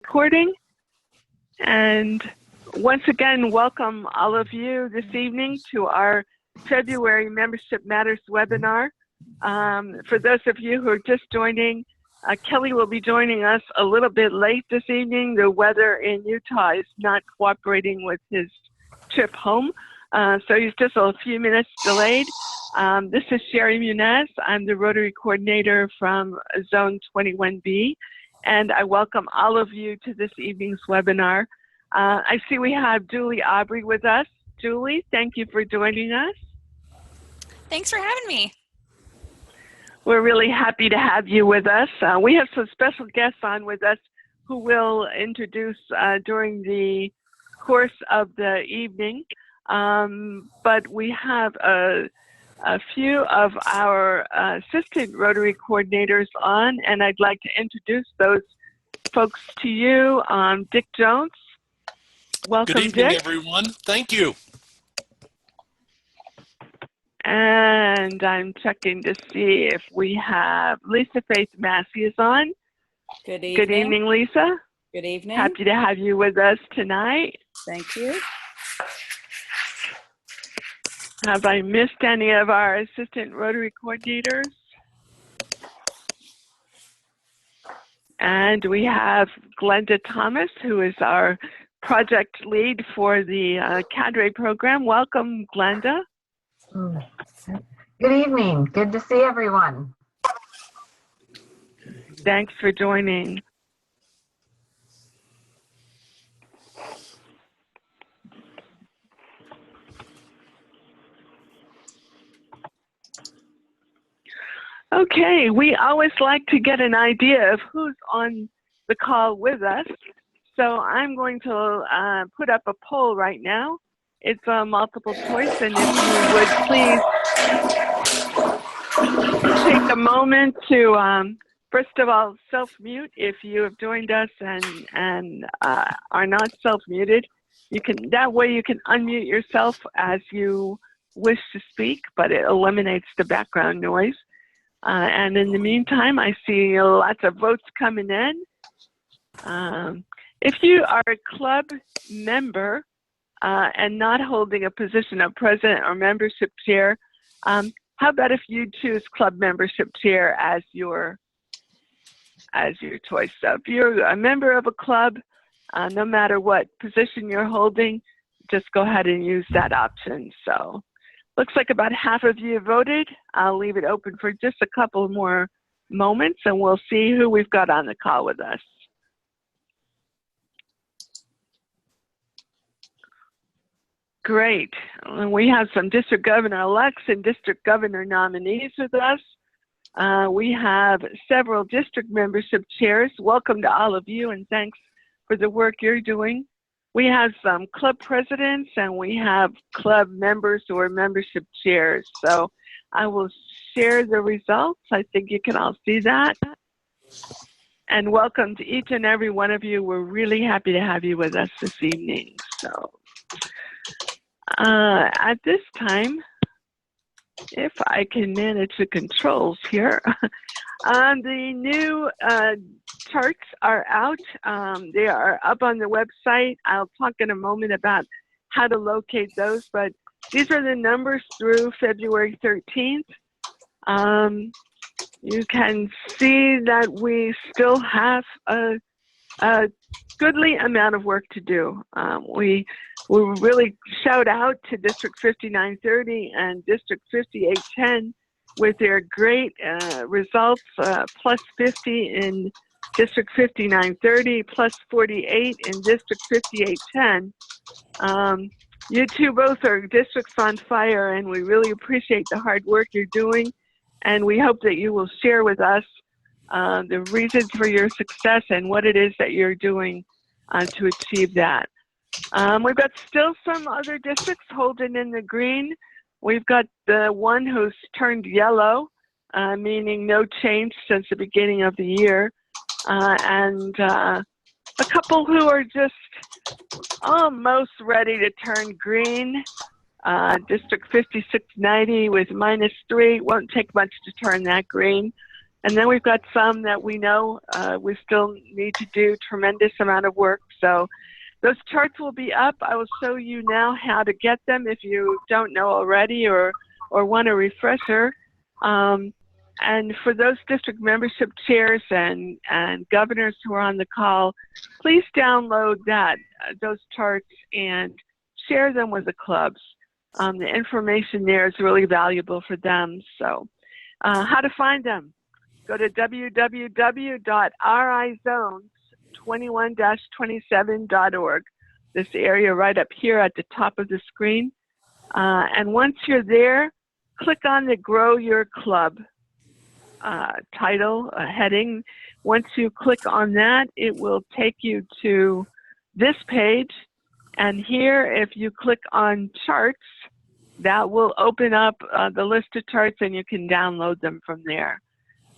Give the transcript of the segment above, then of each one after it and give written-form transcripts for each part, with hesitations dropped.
recording. And once again, welcome all of you this evening to our February Membership Matters webinar. For those of you who are just joining, Kelly will be joining us a little bit late this evening. The weather in Utah is not cooperating with his trip home, so he's just a few minutes delayed. This is Sherry Muniz. I'm the Rotary Coordinator from Zone 21B, and I welcome all of you to this evening's webinar. I see we have Julie Aubrey with us. Julie, thank you for joining us. Thanks for having me. We're really happy to have you with us. We have some special guests on with us who will introduce during the course of the evening. But we have a few of our assistant Rotary coordinators on, and I'd like to introduce those folks to you. Dick Jones. Welcome, Good evening, Dick. everyone. Thank you. And I'm checking to see if we have Lisa Faith Massey is on. Good evening. Good evening, Lisa. Good evening. Happy to have you with us tonight. Thank you. Have I missed any of our assistant Rotary coordinators? And we have Glenda Thomas, who is our project lead for the Cadre program. Welcome, Glenda. Good evening. Good to see everyone. Thanks for joining. Okay, we always like to get an idea of who's on the call with us. So I'm going to put up a poll right now. It's a multiple choice, and if you would please take a moment to, first of all, self-mute if you have joined us and are not self-muted. That way you can unmute yourself as you wish to speak, but it eliminates the background noise. And in the meantime, I see lots of votes coming in. If you are a club member and not holding a position of president or membership chair, how about if you choose club membership chair as your choice? So if you're a member of a club, no matter what position you're holding, just go ahead and use that option. So looks like about half of you voted. I'll leave it open for just a couple more moments and we'll see who we've got on the call with us. Great. We have some district governor-elects and district governor nominees with us. We have several district membership chairs. Welcome to all of you and thanks for the work you're doing. We have some club presidents and we have club members who are membership chairs. So I will share the results. I think you can all see that. And welcome to each and every one of you. We're really happy to have you with us this evening. So at this time, if I can manage the controls here, the new charts are out. They are up on the website. I'll talk in a moment about how to locate those, but these are the numbers through February 13th. You can see that we still have a goodly amount of work to do. We really shout out to District 5930 and District 5810 with their great results, plus 50 in District 5930, plus 48 in District 5810. You two both are districts on fire, and we really appreciate the hard work you're doing, and we hope that you will share with us the reasons for your success and what it is that you're doing to achieve that. We've got still some other districts holding in the green. We've got the one who's turned yellow, meaning no change since the beginning of the year, and a couple who are just almost ready to turn green. District 5690 with -3, won't take much to turn that green. And then we've got some that we know we still need to do tremendous amount of work. So those charts will be up. I will show you now how to get them if you don't know already or want a refresher. And for those district membership chairs and governors who are on the call, please download those charts and share them with the clubs. The information there is really valuable for them. So how to find them? Go to www.rizones21-27.org. This area right up here at the top of the screen. And once you're there, click on the Grow Your Club title, heading. Once you click on that, it will take you to this page. And here, if you click on charts, that will open up the list of charts and you can download them from there.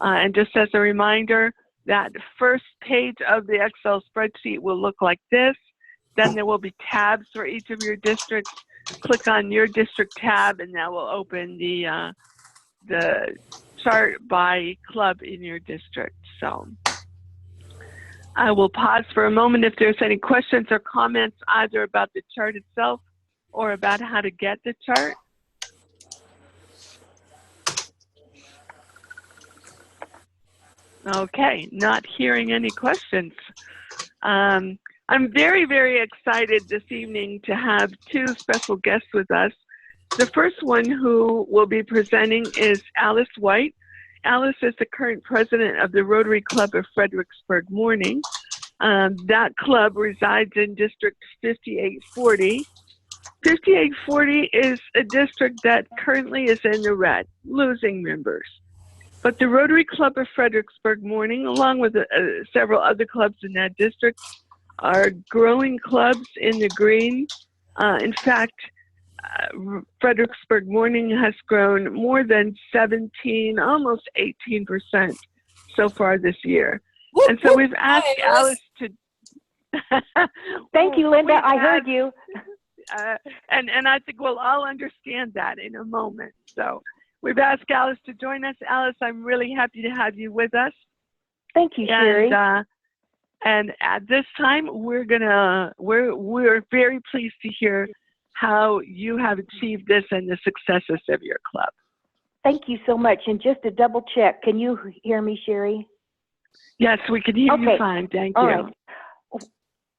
And just as a reminder, that first page of the Excel spreadsheet will look like this. Then there will be tabs for each of your districts. Click on your district tab and that will open the chart by club in your district. So I will pause for a moment if there's any questions or comments either about the chart itself or about how to get the chart. Okay, not hearing any questions. I'm very, very excited this evening to have two special guests with us. The first one who will be presenting is Alice White. Alice is the current president of the Rotary Club of Fredericksburg Morning. That club resides in District 5840. 5840 is a district that currently is in the red, losing members. But the Rotary Club of Fredericksburg Morning, along with several other clubs in that district, are growing clubs in the green. In fact, Fredericksburg Morning has grown more than 17, almost 18% so far this year. And so we've asked Alice to... Thank you, Linda. I heard you. And I think we'll all understand that in a moment. So we've asked Alice to join us. Alice, I'm really happy to have you with us. Thank you, Sherry. And at this time, we're very pleased to hear how you have achieved this and the successes of your club. Thank you so much. And just to double check, can you hear me, Sherry? Yes, we can hear you fine. Thank you. All right.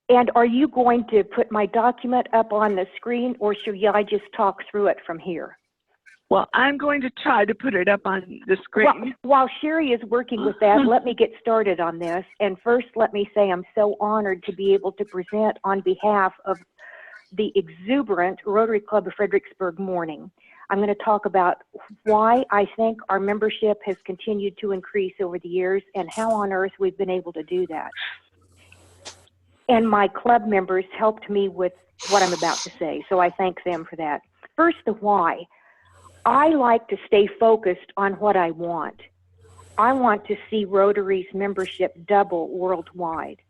And are you going to put my document up on the screen, or should I just talk through it from here? Well, I'm going to try to put it up on the screen. While Sherry is working with that, let me get started on this. And first, let me say I'm so honored to be able to present on behalf of the exuberant Rotary Club of Fredericksburg Morning. I'm going to talk about why I think our membership has continued to increase over the years and how on earth we've been able to do that. And my club members helped me with what I'm about to say, so I thank them for that. First, the why. I like to stay focused on what I want. I want to see Rotary's membership double worldwide.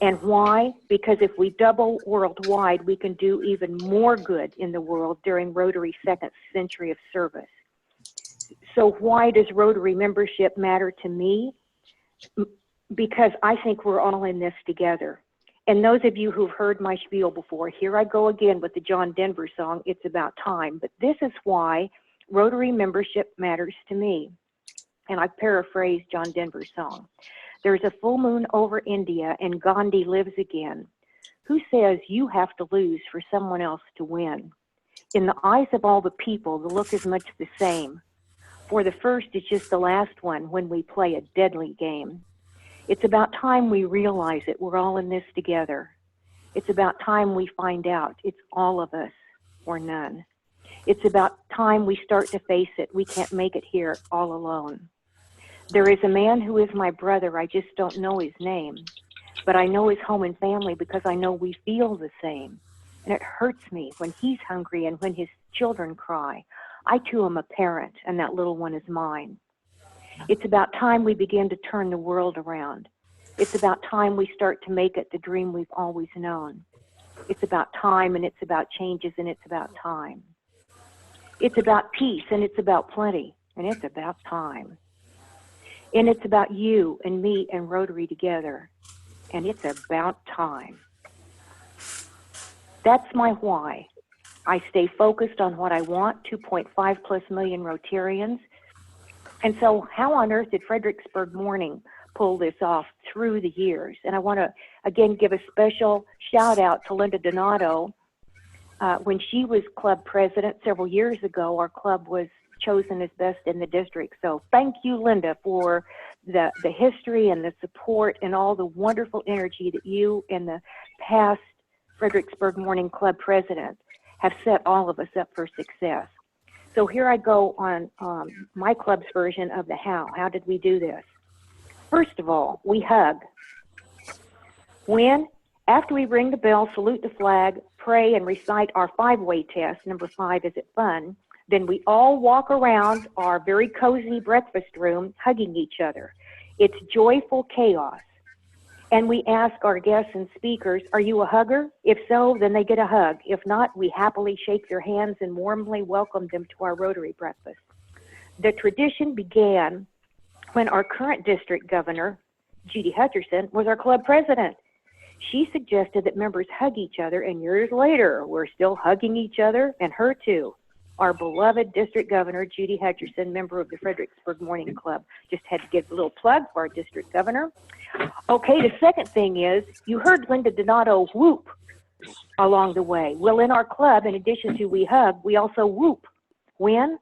And why? Because if we double worldwide, we can do even more good in the world during Rotary's second century of service. So why does Rotary membership matter to me? Because I think we're all in this together. And those of you who've heard my spiel before, here I go again with the John Denver song, It's About Time. But this is why Rotary membership matters to me. And I paraphrase John Denver's song. There's a full moon over India and Gandhi lives again. Who says you have to lose for someone else to win? In the eyes of all the people, the look is much the same. For the first is just the last one when we play a deadly game. It's about time we realize it. We're all in this together. It's about time we find out it's all of us or none. It's about time we start to face it. We can't make it here all alone. There is a man who is my brother. I just don't know his name. But I know his home and family because I know we feel the same. And it hurts me when he's hungry and when his children cry. I too am a parent, and that little one is mine. It's about time we begin to turn the world around. It's about time we start to make it the dream we've always known. It's about time, and it's about changes, and it's about time. It's about peace, and it's about plenty, and it's about time. And it's about you and me and Rotary together. And it's about time. That's my why. I stay focused on what I want, 2.5+ million Rotarians. And so how on earth did Fredericksburg Morning pull this off through the years? And I want to, again, give a special shout out to Linda Donato. When she was club president several years ago, our club was chosen as best in the district. So thank you, Linda, for the history and the support and all the wonderful energy that you and the past Fredericksburg Morning Club president have set all of us up for success. So here I go on my club's version of the how. How did we do this? First of all, we hug. After we ring the bell, salute the flag, pray, and recite our 5-way test, number 5, is it fun? Then we all walk around our very cozy breakfast room hugging each other. It's joyful chaos. And we ask our guests and speakers, are you a hugger? If so, then they get a hug. If not, we happily shake their hands and warmly welcome them to our Rotary breakfast. The tradition began when our current district governor, Judy Hutcherson, was our club president. She suggested that members hug each other, and years later, we're still hugging each other, and her too. Our beloved district governor, Judy Hutcherson, member of the Fredericksburg Morning Club. Just had to give a little plug for our district governor. Okay, the second thing is, you heard Linda Donato whoop along the way. Well, in our club, in addition to we hug, we also whoop. When?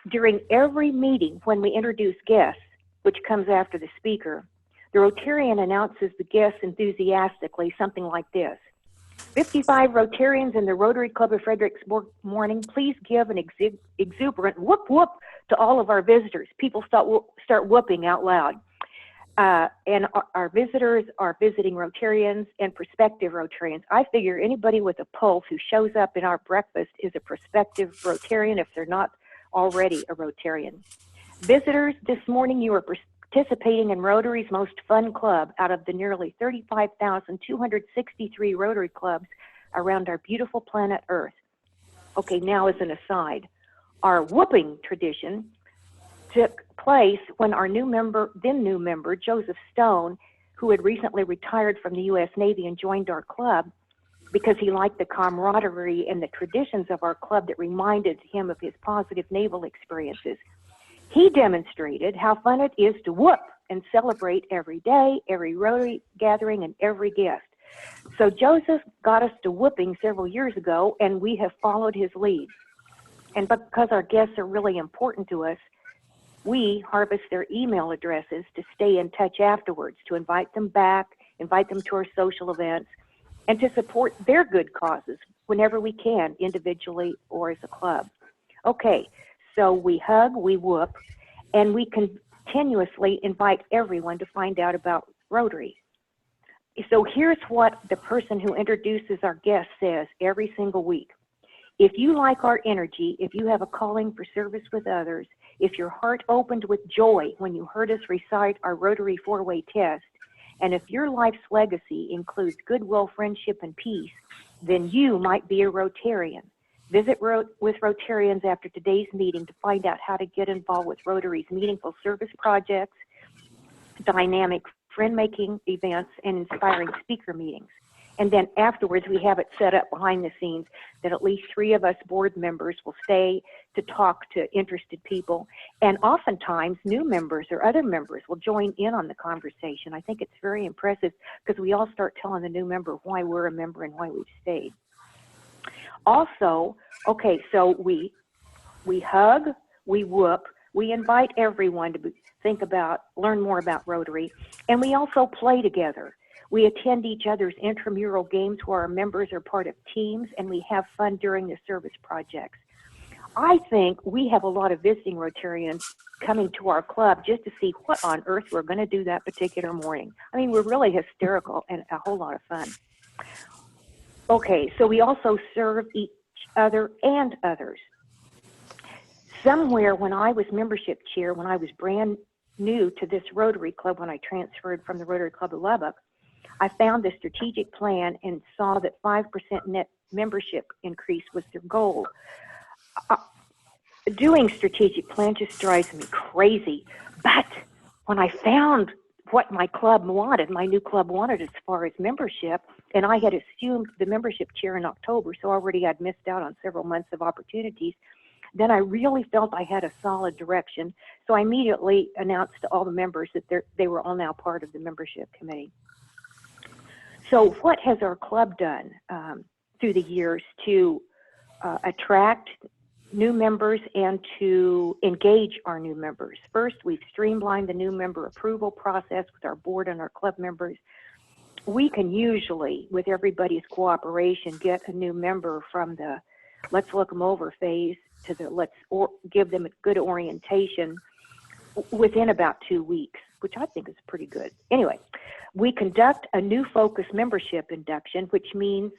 During every meeting when we introduce guests, which comes after the speaker, the Rotarian announces the guests enthusiastically, something like this. 55 Rotarians in the Rotary Club of Fredericksburg Morning, please give an exuberant whoop whoop to all of our visitors. People start whooping out loud. And our visitors are visiting Rotarians and prospective Rotarians. I figure anybody with a pulse who shows up in our breakfast is a prospective Rotarian if they're not already a Rotarian. Visitors, this morning you are participating in Rotary's most fun club out of the nearly 35,263 Rotary clubs around our beautiful planet Earth. Okay, now as an aside, our whooping tradition took place when our then new member, Joseph Stone, who had recently retired from the U.S. Navy and joined our club because he liked the camaraderie and the traditions of our club that reminded him of his positive naval experiences. He demonstrated how fun it is to whoop and celebrate every day, every Rotary gathering, and every guest. So Joseph got us to whooping several years ago, and we have followed his lead. And because our guests are really important to us, we harvest their email addresses to stay in touch afterwards, to invite them back, invite them to our social events, and to support their good causes whenever we can, individually or as a club. Okay. So we hug, we whoop, and we continuously invite everyone to find out about Rotary. So here's what the person who introduces our guest says every single week. If you like our energy, if you have a calling for service with others, if your heart opened with joy when you heard us recite our Rotary 4-way test, and if your life's legacy includes goodwill, friendship, and peace, then you might be a Rotarian. Visit with Rotarians after today's meeting to find out how to get involved with Rotary's meaningful service projects, dynamic friend-making events, and inspiring speaker meetings. And then afterwards, we have it set up behind the scenes that at least 3 of us board members will stay to talk to interested people. And oftentimes, new members or other members will join in on the conversation. I think it's very impressive because we all start telling the new member why we're a member and why we've stayed. Also, okay, so we hug, we whoop, we invite everyone to learn more about Rotary, and we also play together. We attend each other's intramural games where our members are part of teams, and we have fun during the service projects. I think we have a lot of visiting Rotarians coming to our club just to see what on earth we're going to do that particular morning. I mean, we're really hysterical and a whole lot of fun. Okay, so we also serve each other and others. Somewhere when I was membership chair, when I was brand new to this Rotary Club, when I transferred from the Rotary Club of Lubbock, I found the strategic plan and saw that 5% net membership increase was their goal. Doing strategic plan just drives me crazy, but when I found what my club wanted, my new club wanted as far as membership, and I had assumed the membership chair in October, so already I'd missed out on several months of opportunities. Then I really felt I had a solid direction, so I immediately announced to all the members that they were all now part of the membership committee. So what has our club done through the years to attract new members and to engage our new members? First, we've streamlined the new member approval process with our board and our club members. We can usually, with everybody's cooperation, get a new member from the let's look them over phase to the give them a good orientation within about 2 weeks, which I think is pretty good. Anyway, we conduct a new focus membership induction, which means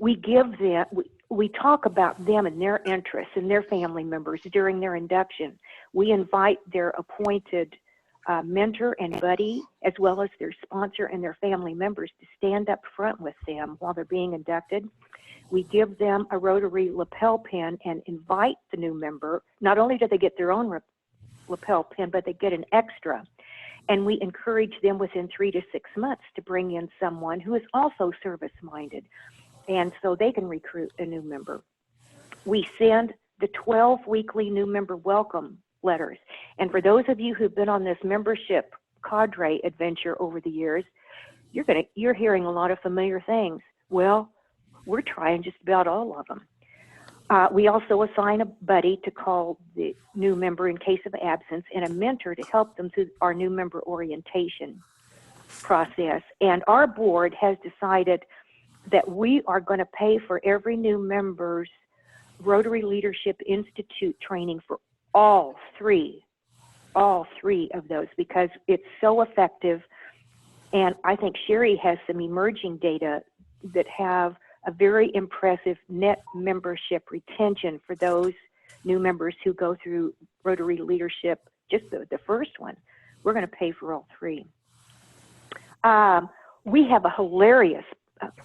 we give them, we talk about them and their interests and their family members during their induction. We invite their appointed mentor and buddy, as well as their sponsor and their family members, to stand up front with them while they're being inducted. We give them a Rotary lapel pin and invite the new member. Not only do they get their own lapel pin, but they get an extra. And we encourage them within 3 to 6 months to bring in someone who is also service-minded, and so they can recruit a new member. We send the 12 weekly new member welcome letters. And for those of you who've been on this membership cadre adventure over the years, you're hearing a lot of familiar things. Well, we're trying just about all of them. We also assign a buddy to call the new member in case of absence and a mentor to help them through our new member orientation process. And our board has decided that we are going to pay for every new member's Rotary Leadership Institute training for all three of those, because it's so effective. And I think Sherry has some emerging data that have a very impressive net membership retention for those new members who go through Rotary Leadership, just the first one. We're going to pay for all three. We have a hilarious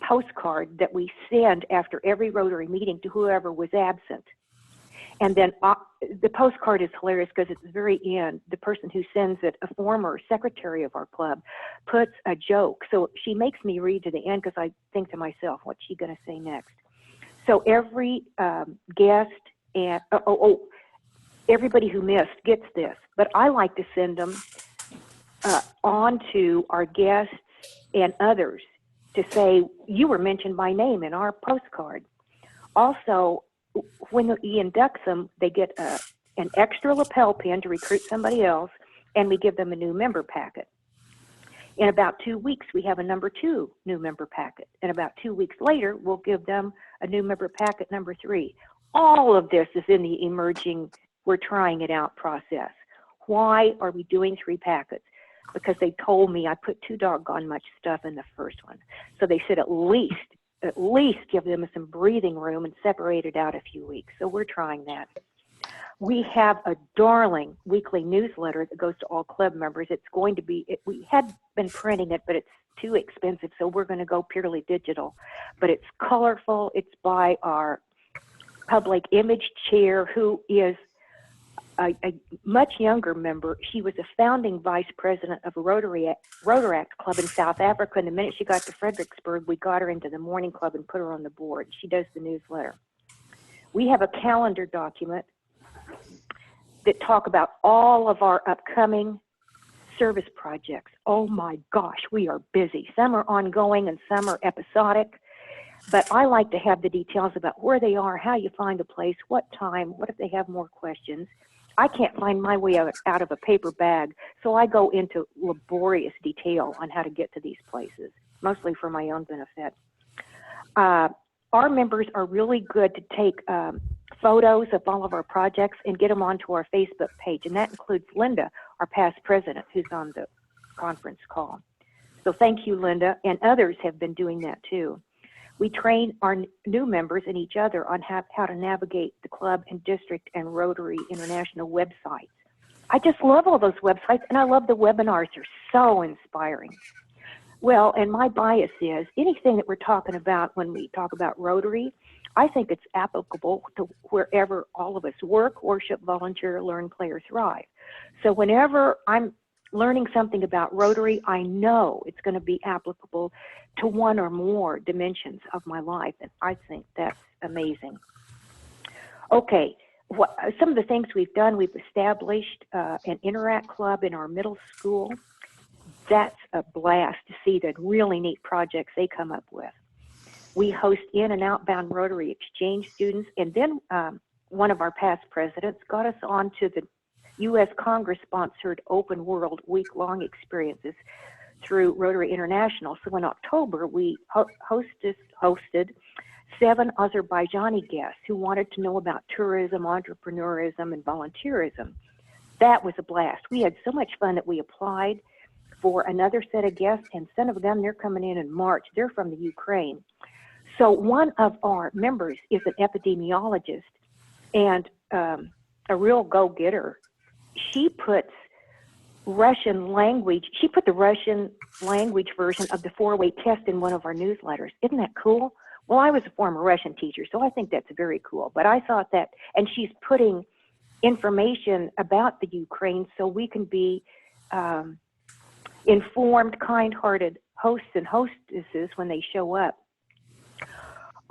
postcard that we send after every Rotary meeting to whoever was absent. And then the postcard is hilarious because at the very end, the person who sends it, a former secretary of our club, puts a joke. So she makes me read to the end because I think to myself, what's she going to say next? So every guest and everybody who missed gets this. But I like to send them on to our guests and others to say, you were mentioned by name in our postcard. Also, when he inducts them, they get an extra lapel pin to recruit somebody else, and we give them a new member packet. In about 2 weeks, we have a number 2 new member packet. And about 2 weeks later, we'll give them a new member packet number 3. All of this is in the emerging, we're trying it out process. Why are we doing 3 packets? Because they told me I put too doggone much stuff in the first one. So they said at least give them some breathing room and separate it out a few weeks. So we're trying that. We have a darling weekly newsletter that goes to all club members. It's going to be, we had been printing it, but it's too expensive, so we're going to go purely digital. But it's colorful. It's by our public image chair, who is a much younger member. She was a founding vice president of a Rotaract club in South Africa, and the minute she got to Fredericksburg, we got her into the morning club and put her on the board. She does the newsletter. We have a calendar document that talk about all of our upcoming service projects. Oh my gosh, we are busy. Some are ongoing and some are episodic, but I like to have the details about where they are, how you find a place, what time, what if they have more questions. I can't find my way out of a paper bag, so I go into laborious detail on how to get to these places, mostly for my own benefit. Our members are really good to take photos of all of our projects and get them onto our Facebook page, and that includes Linda, our past president, who's on the conference call. So thank you, Linda, and others have been doing that too. We train our new members and each other on how to navigate the club and district and Rotary International websites. I just love all those websites, and I love the webinars. They're so inspiring. Well, and my bias is anything that we're talking about when we talk about Rotary, I think it's applicable to wherever all of us work, worship, volunteer, learn, play, or thrive. So whenever I'm learning something about Rotary, I know it's going to be applicable to one or more dimensions of my life, and I think that's amazing. Okay, some of the things we've done, we've established an Interact Club in our middle school. That's a blast to see the really neat projects they come up with. We host in and outbound Rotary exchange students, and then one of our past presidents got us on to the U.S. Congress-sponsored Open World week-long experiences through Rotary International. So in October, we hosted 7 Azerbaijani guests who wanted to know about tourism, entrepreneurism, and volunteerism. That was a blast. We had so much fun that we applied for another set of guests, and some of them, they're coming in March. They're from the Ukraine. So one of our members is an epidemiologist and a real go-getter. She puts Russian language, she put the Russian language version of the 4-way test in one of our newsletters. Isn't that cool? Well, I was a former Russian teacher, so I think that's very cool. But I thought that, and she's putting information about the Ukraine so we can be informed, kind-hearted hosts and hostesses when they show up.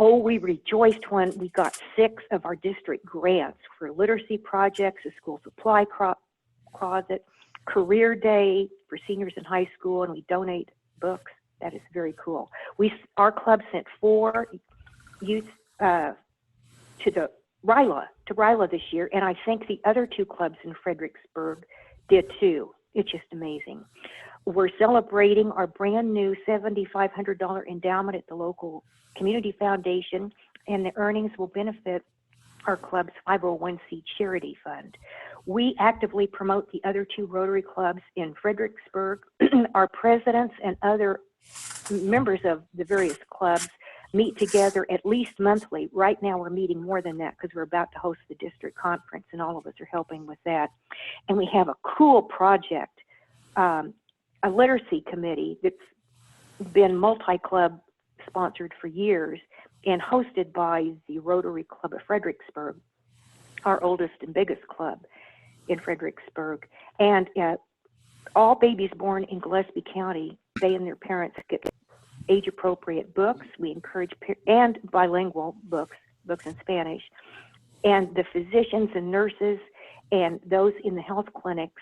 Oh, we rejoiced when we got 6 of our district grants for literacy projects, a school supply closet, career day for seniors in high school, and we donate books. That is very cool. Our club sent 4 youth to RILA this year, and I think the other 2 clubs in Fredericksburg did too. It's just amazing. We're celebrating our brand new $7,500 endowment at the local community foundation, and the earnings will benefit our club's 501c charity fund. We actively promote the other 2 Rotary clubs in Fredericksburg. Our presidents and other members of the various clubs meet together at least monthly. Right now we're meeting more than that because we're about to host the district conference, and all of us are helping with that. And we have a cool project, a literacy committee that's been multi-club sponsored for years and hosted by the Rotary Club of Fredericksburg, our oldest and biggest club in Fredericksburg. And all babies born in Gillespie County, they and their parents get age-appropriate books. We encourage, and bilingual books in Spanish. And the physicians and nurses and those in the health clinics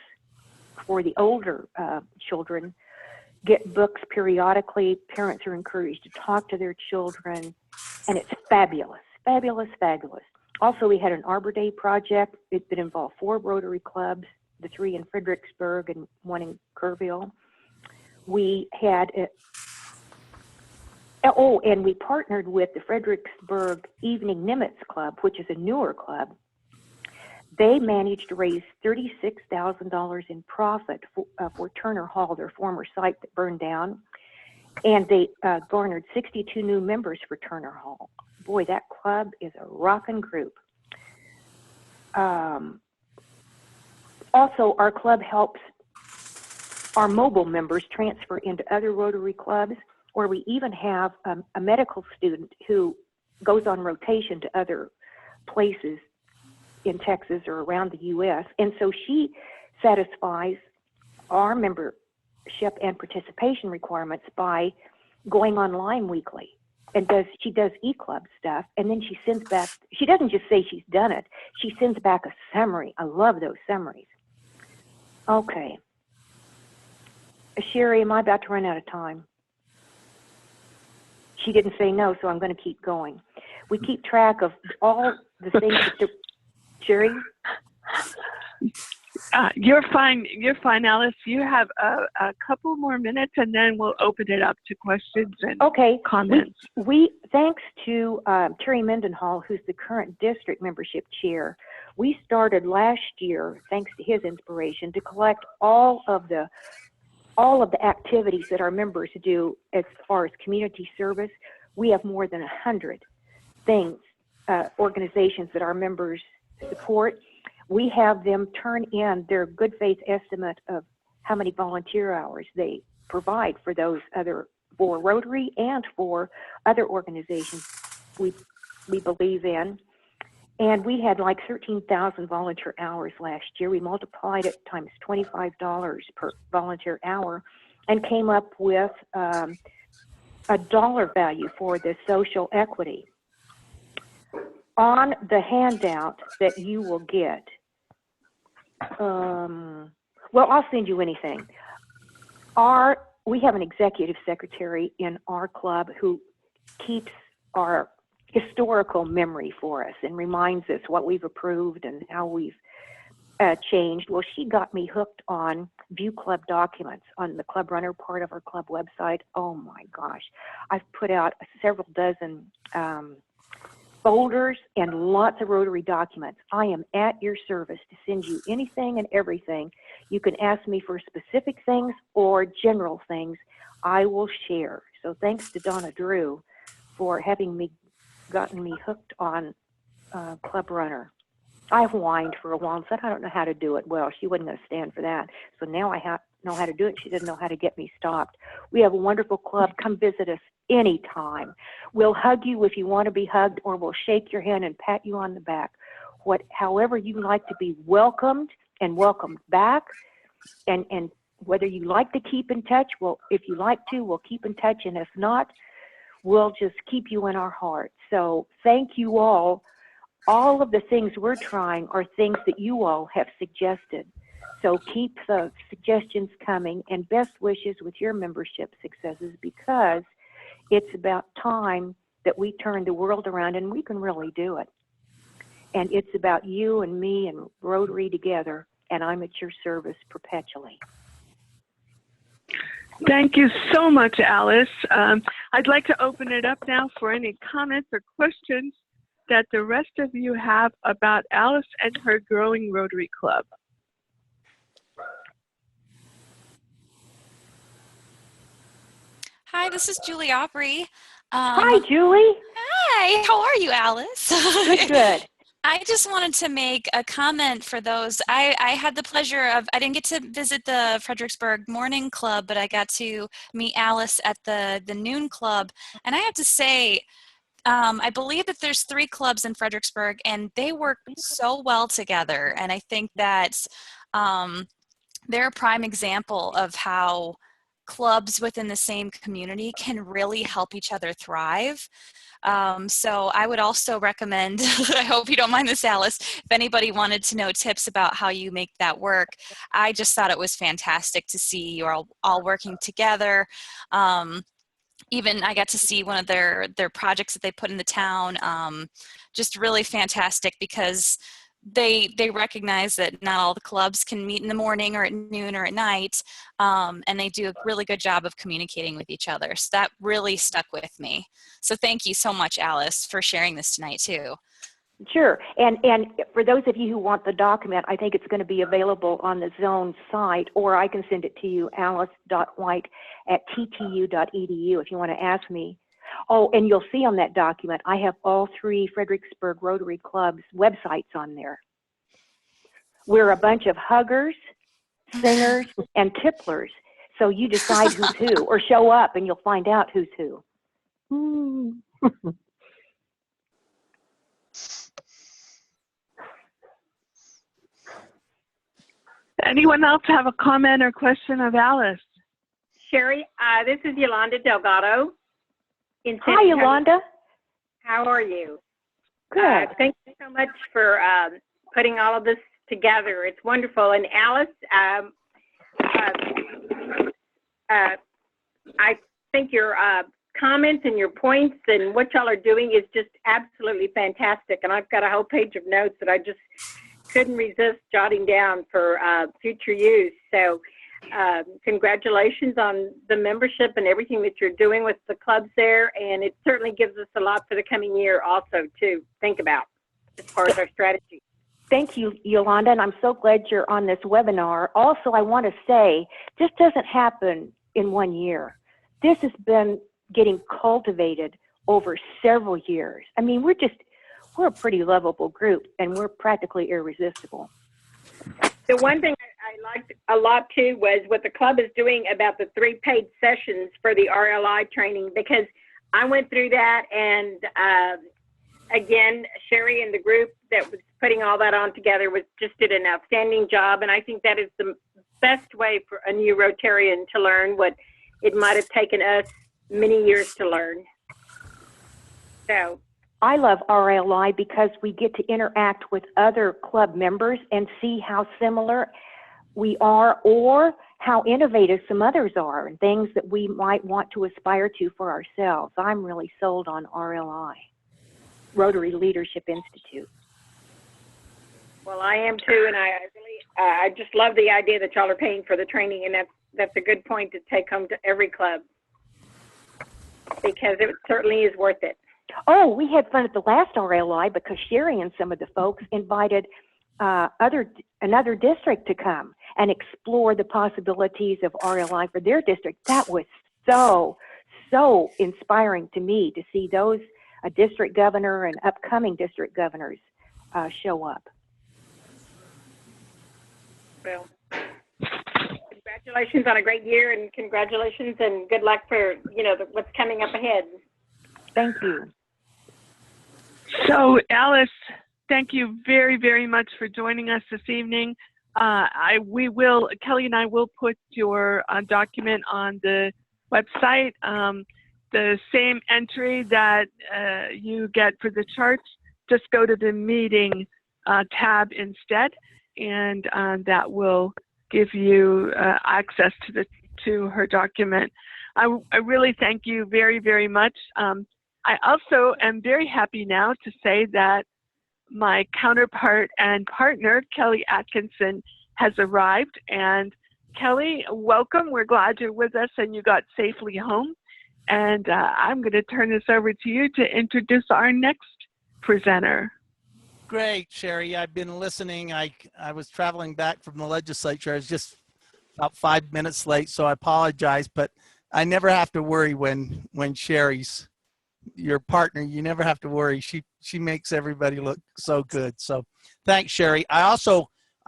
for the older children get books periodically. Parents are encouraged to talk to their children, and it's fabulous, fabulous, fabulous. Also, we had an Arbor Day project. It involved 4 Rotary clubs, the 3 in Fredericksburg and 1 in Kerrville. We had and we partnered with the Fredericksburg Evening Nimitz Club, which is a newer club. They managed to raise $36,000 in profit for Turner Hall, their former site that burned down, and they garnered 62 new members for Turner Hall. Boy, that club is a rockin' group. Also, our club helps our mobile members transfer into other Rotary clubs, or we even have a medical student who goes on rotation to other places in Texas or around the U.S. And so she satisfies our membership and participation requirements by going online weekly. And she does e-club stuff, and then she sends back, she doesn't just say she's done it, she sends back a summary. I love those summaries. Okay. Sherry, am I about to run out of time? She didn't say no, so I'm going to keep going. We keep track of all the things that Sherry? You're fine. You're fine, Alice. You have a couple more minutes, and then we'll open it up to questions and comments. We thanks to Terry Mendenhall, who's the current district membership chair, we started last year, thanks to his inspiration, to collect all of the activities that our members do as far as community service. We have more than 100 things, organizations that our members support. We have them turn in their good faith estimate of how many volunteer hours they provide for those other, for Rotary and for other organizations we believe in. And we had like 13,000 volunteer hours last year. We multiplied it times $25 per volunteer hour and came up with a dollar value for the social equity. On the handout that you will get, well, I'll send you anything. We have an executive secretary in our club who keeps our historical memory for us and reminds us what we've approved and how we've changed. Well, she got me hooked on View Club documents on the Club Runner part of our club website. Oh my gosh. I've put out several dozen folders and lots of Rotary documents. I am at your service to send you anything and everything. You can ask me for specific things or general things. I will share. So thanks to Donna Drew for having gotten me hooked on Club Runner. I've whined for a while and said I don't know how to do it well. She wasn't going to stand for that. So now I know how to do it. She didn't know how to get me stopped. We have a wonderful club. Come visit us anytime. We'll hug you if you want to be hugged, or we'll shake your hand and pat you on the back. However you like to be welcomed and welcomed back, and whether you like to keep in touch, well, if you like to, we'll keep in touch, and if not, we'll just keep you in our hearts. So thank you all. All of the things we're trying are things that you all have suggested. So keep the suggestions coming, and best wishes with your membership successes, because it's about time that we turn the world around, and we can really do it. And it's about you and me and Rotary together, and I'm at your service perpetually. Thank you so much, Alice. I'd like to open it up now for any comments or questions that the rest of you have about Alice and her growing Rotary Club. Hi, this is Julie Opry. Hi, Julie. Hi, how are you, Alice? Good, good. I just wanted to make a comment for those. I had the pleasure of, I didn't get to visit the Fredericksburg Morning Club, but I got to meet Alice at the Noon Club. And I have to say, I believe that there's 3 clubs in Fredericksburg, and they work so well together. And I think that they're a prime example of how clubs within the same community can really help each other thrive. So I would also recommend, I hope you don't mind this, Alice, if anybody wanted to know tips about how you make that work, I just thought it was fantastic to see you all working together. Even I got to see one of their projects that they put in the town, just really fantastic, because they recognize that not all the clubs can meet in the morning or at noon or at night, and they do a really good job of communicating with each other. So that really stuck with me. So thank you so much, Alice, for sharing this tonight too. Sure. And for those of you who want the document, I think it's going to be available on the Zone site, or I can send it to you, alice.white@ttu.edu, if you want to ask me. Oh, and you'll see on that document, I have all 3 Fredericksburg Rotary Clubs websites on there. We're a bunch of huggers, singers, and tipplers. So you decide who's who, or show up and you'll find out who's who. Anyone else have a comment or question of Alice? Sherry, this is Yolanda Delgado. Hi, Yolanda. How are you? Good. Thank you so much for putting all of this together. It's wonderful. And Alice, I think your comments and your points and what y'all are doing is just absolutely fantastic. And I've got a whole page of notes that I just couldn't resist jotting down for future use. So congratulations on the membership and everything that you're doing with the clubs there. And it certainly gives us a lot for the coming year also to think about as far as our strategy. Thank you, Yolanda, and I'm so glad you're on this webinar. Also, I want to say, this doesn't happen in 1 year. This has been getting cultivated over several years. I mean, we're a pretty lovable group, and we're practically irresistible. The one thing I liked a lot too was what the club is doing about the 3 paid sessions for the RLI training, because I went through that, and again, Sherry and the group that was putting all that on together just did an outstanding job, and I think that is the best way for a new Rotarian to learn what it might have taken us many years to learn. So I love RLI because we get to interact with other club members and see how similar we are or how innovative some others are and things that we might want to aspire to for ourselves. I'm really sold on RLI, Rotary Leadership Institute. well, I am too, and I really, I just love the idea that y'all are paying for the training, and that's a good point to take home to every club, because it certainly is worth it. Oh, we had fun at the last RLI because Sherry and some of the folks invited another district to come and explore the possibilities of RLI for their district. That was so inspiring to me to see those, a district governor and upcoming district governors show up. Well, congratulations on a great year, and congratulations and good luck for, what's coming up ahead. Thank you. So, Alice, thank you very, very much for joining us this evening. Kelly and I will put your document on the website. The same entry that you get for the charts, just go to the meeting tab instead, and that will give you access to her document. I really thank you very, very much. I also am very happy now to say that my counterpart and partner, Kelly Atkinson, has arrived. And Kelly, welcome. We're glad you're with us and you got safely home. And I'm going to turn this over to you to introduce our next presenter. Great, Sherry. I've been listening. I was traveling back from the legislature. I was just about 5 minutes late, so I apologize. But I never have to worry when Sherry's your partner. You never have to worry. She makes everybody look so good. So thanks, Sherry. I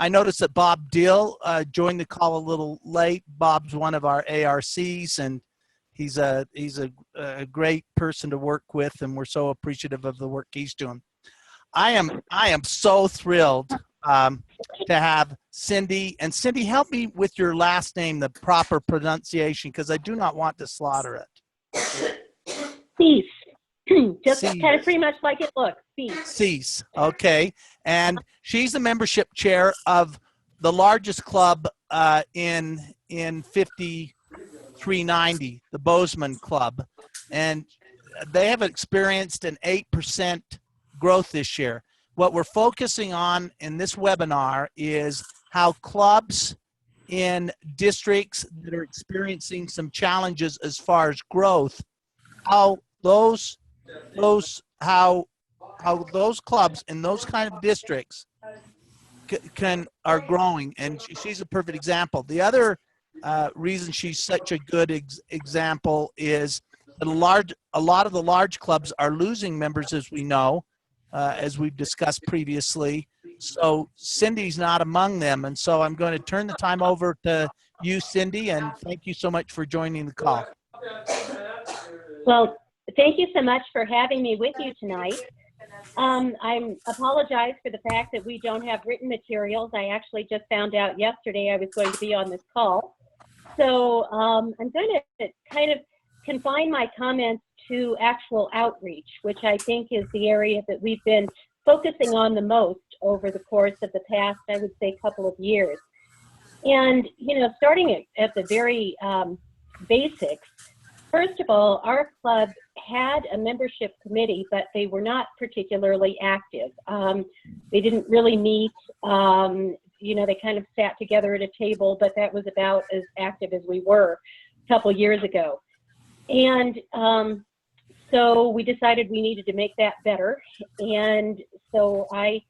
noticed that Bob Dill joined the call a little late. Bob's one of our ARCs, and he's a great person to work with, and we're so appreciative of the work he's doing. I am so thrilled to have Cindy. And Cindy, help me with your last name, the proper pronunciation, because I do not want to slaughter it. Cease. Just Cease. kind of pretty much like it looks. Cease. Okay. And she's the membership chair of the largest club in 5390, the Bozeman Club. And they have experienced an 8% growth this year. What we're focusing on in this webinar is how clubs in districts that are experiencing some challenges as far as growth, how those clubs in those kind of districts are growing, and she's a perfect example. The other reason she's such a good example is that a lot of the large clubs are losing members, as we know, as we've discussed previously. So Cindy's not among them, and so I'm going to turn the time over to you, Cindy, and thank you so much for joining the call. Well, thank you so much for having me with you tonight. I apologize for the fact that we don't have written materials. I actually just found out yesterday I was going to be on this call. So I'm going to kind of confine my comments to actual outreach, which I think is the area that we've been focusing on the most over the course of the past, I would say, couple of years. And, starting at the very basics, first of all, our club had a membership committee, but they were not particularly active. They didn't really meet. They kind of sat together at a table, but that was about as active as we were a couple years ago. And so we decided we needed to make that better. And so I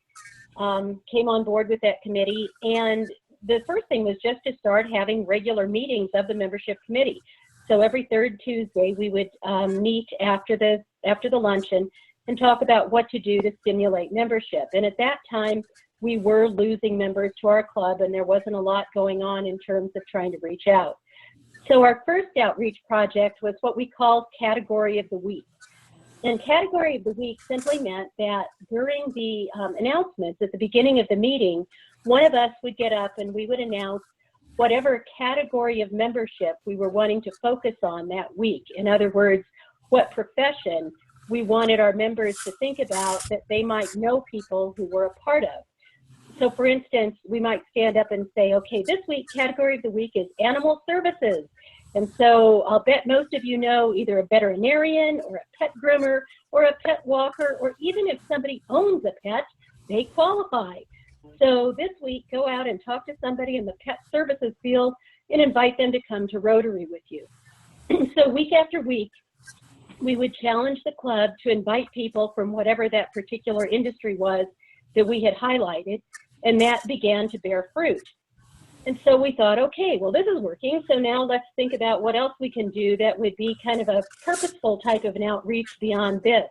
came on board with that committee. And the first thing was just to start having regular meetings of the membership committee. So every third Tuesday, we would meet after the luncheon and talk about what to do to stimulate membership. And at that time, we were losing members to our club, and there wasn't a lot going on in terms of trying to reach out. So our first outreach project was what we called Category of the Week. And Category of the Week simply meant that during the announcements at the beginning of the meeting, one of us would get up and we would announce whatever category of membership we were wanting to focus on that week. In other words, what profession we wanted our members to think about that they might know people who were a part of. So for instance, we might stand up and say, okay, this week, Category of the Week is Animal Services. And so I'll bet most of you know either a veterinarian or a pet groomer or a pet walker, or even if somebody owns a pet, they qualify. So this week, go out and talk to somebody in the pet services field and invite them to come to Rotary with you. So week after week, we would challenge the club to invite people from whatever that particular industry was that we had highlighted, and that began to bear fruit. And so we thought, okay, well, this is working, so now let's think about what else we can do that would be kind of a purposeful type of an outreach beyond this.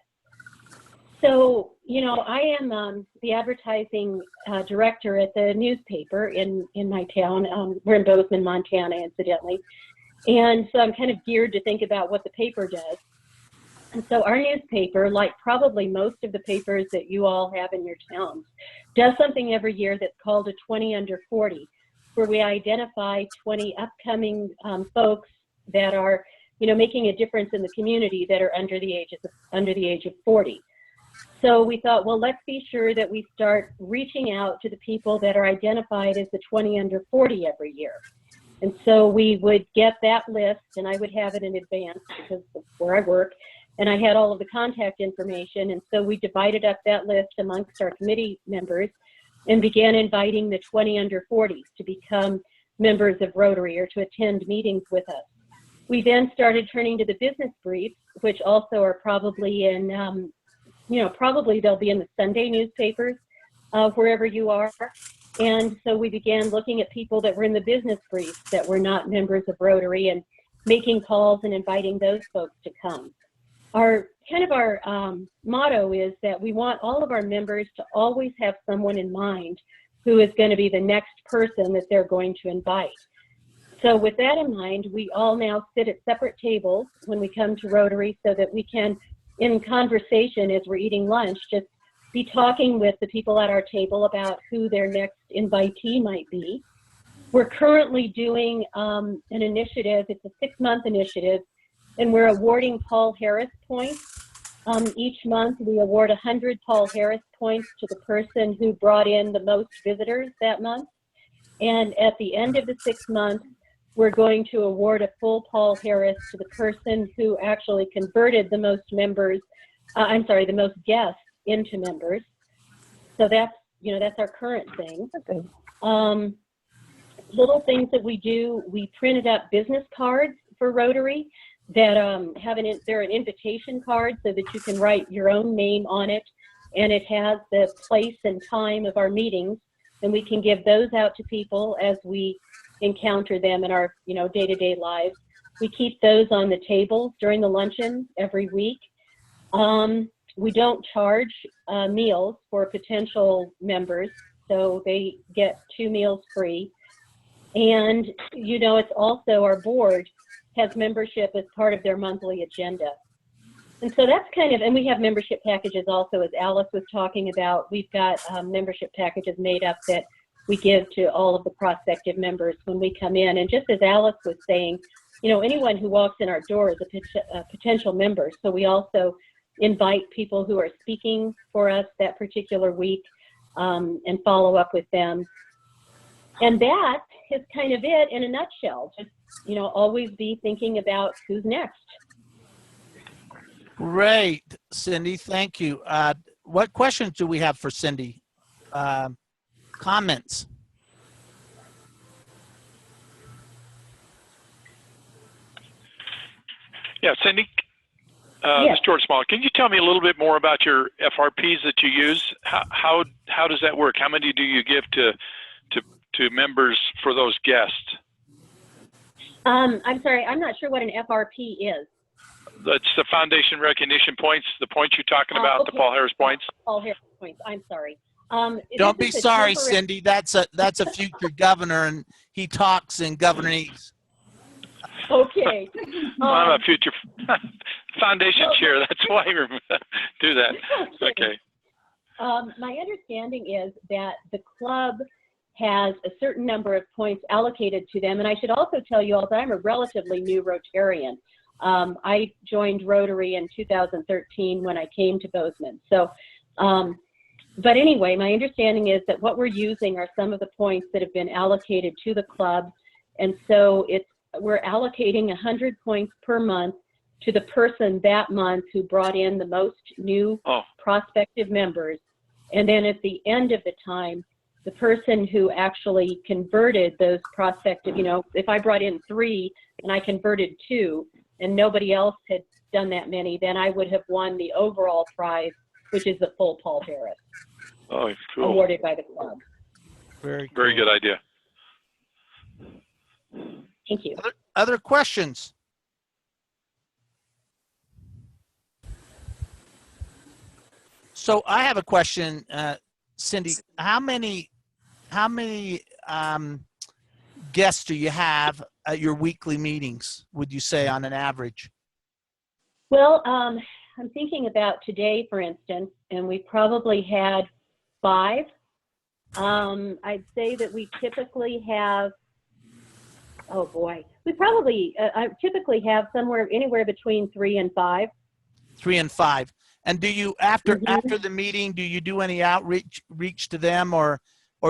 So, you know, I am the advertising director at the newspaper in my town. We're in Bozeman, Montana, incidentally. And so I'm kind of geared to think about what the paper does. And so our newspaper, like probably most of the papers that you all have in your towns, does something every year that's called a 20 under 40, where we identify 20 upcoming folks that are, you know, making a difference in the community that are under the age of 40. So we thought, well, let's be sure that we start reaching out to the people that are identified as the 20 under 40 every year. And so we would get that list, and I would have it in advance because of where I work, and I had all of the contact information. And so we divided up that list amongst our committee members and began inviting the 20 under 40s to become members of Rotary or to attend meetings with us. We then started turning to the business briefs, which also are probably in, you know, probably they'll be in the Sunday newspapers, wherever you are. And so we began looking at people that were in the business briefs that were not members of Rotary and making calls and inviting those folks to come. Our motto is that we want all of our members to always have someone in mind who is going to be the next person that they're going to invite. So with that in mind, we all now sit at separate tables when we come to Rotary so that we can, in conversation as we're eating lunch, just be talking with the people at our table about who their next invitee might be. We're currently doing an initiative. It's a 6-month initiative, and we're awarding Paul Harris points. Each month, we award 100 Paul Harris points to the person who brought in the most visitors that month. And at the end of the 6th month, we're going to award a full Paul Harris to the person who actually converted the most members, the most guests into members. So that's, you know, that's our current thing. Little things that we do, we printed up business cards for Rotary that they're an invitation card so that you can write your own name on it, and it has the place and time of our meetings, and we can give those out to people as we encounter them in our, you know, day-to-day lives. We keep those on the tables during the luncheon every week. We don't charge meals for potential members, so they get 2 meals free. And, you know, it's also our board has membership as part of their monthly agenda. And so that's kind of, and we have membership packages also, as Alice was talking about. We've got membership packages made up that we give to all of the prospective members when we come in. And just as Alice was saying, you know, anyone who walks in our door is a potential member. So we also invite people who are speaking for us that particular week and follow up with them. And that is kind of it in a nutshell. Just, you know, always be thinking about who's next. Great, Cindy. Thank you. What questions do we have for Cindy? Comments? Yeah, Cindy. Yes. This is George Small. Can you tell me a little bit more about your FRPs that you use? How does that work? How many do you give to members for those guests? I'm sorry, I'm not sure what an FRP is. That's the foundation recognition points, the points you're talking about, okay. the Paul Harris points. Paul Harris points, I'm sorry. Don't this be is a sorry, temporary- Cindy. That's a future governor, and he talks in governance. Okay. Well, I'm a future foundation chair. That's why you do that. Okay. My understanding is that the club has a certain number of points allocated to them. And I should also tell you all that I'm a relatively new Rotarian. I joined Rotary in 2013 when I came to Bozeman. So, but anyway, my understanding is that what we're using are some of the points that have been allocated to the club. And so we're allocating 100 points per month to the person that month who brought in the most new prospective members. And then at the end of the time, the person who actually converted those prospective, if I brought in 3 and I converted 2 and nobody else had done that many, then I would have won the overall prize, which is the full Paul Harris. Oh, cool. Awarded by the club. Very good idea. Thank you. Other questions? So I have a question, Cindy. How many guests do you have at your weekly meetings, would you say, on an average? Well, I'm thinking about today, for instance, and we probably had 5. I'd say that we typically have, we probably I typically have anywhere between 3 and 5. 3 and 5. And do you, after the meeting, do you do any outreach to them, or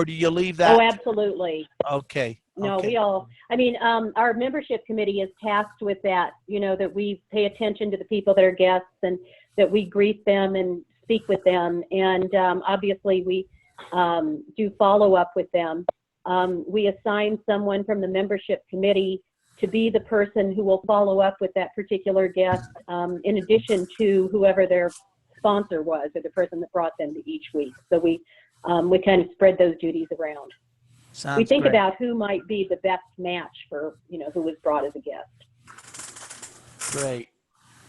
do you leave that? Oh, absolutely. Okay. No, okay. Our membership committee is tasked with that, that we pay attention to the people that are guests and that we greet them and speak with them. And obviously we do follow up with them. We assign someone from the membership committee to be the person who will follow up with that particular guest, in addition to whoever their sponsor was or the person that brought them to each week. So we kind of spread those duties around. Sounds we think great. about who might be the best match for, who was brought as a guest. Great.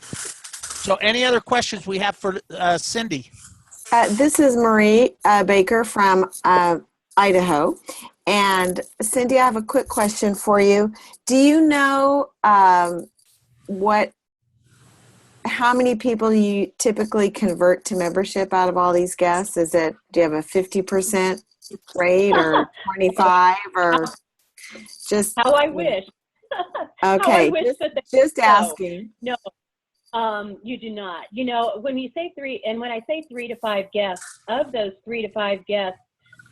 So any other questions we have for Cindy? This is Marie Baker from Idaho. And Cindy, I have a quick question for you. Do you know how many people you typically convert to membership out of all these guests? Do you have a 50% rate or 25 or just? How I wish. Okay, How I wish just asking. No, you do not. When you say 3, and when I say 3 to 5 guests, of those 3 to 5 guests,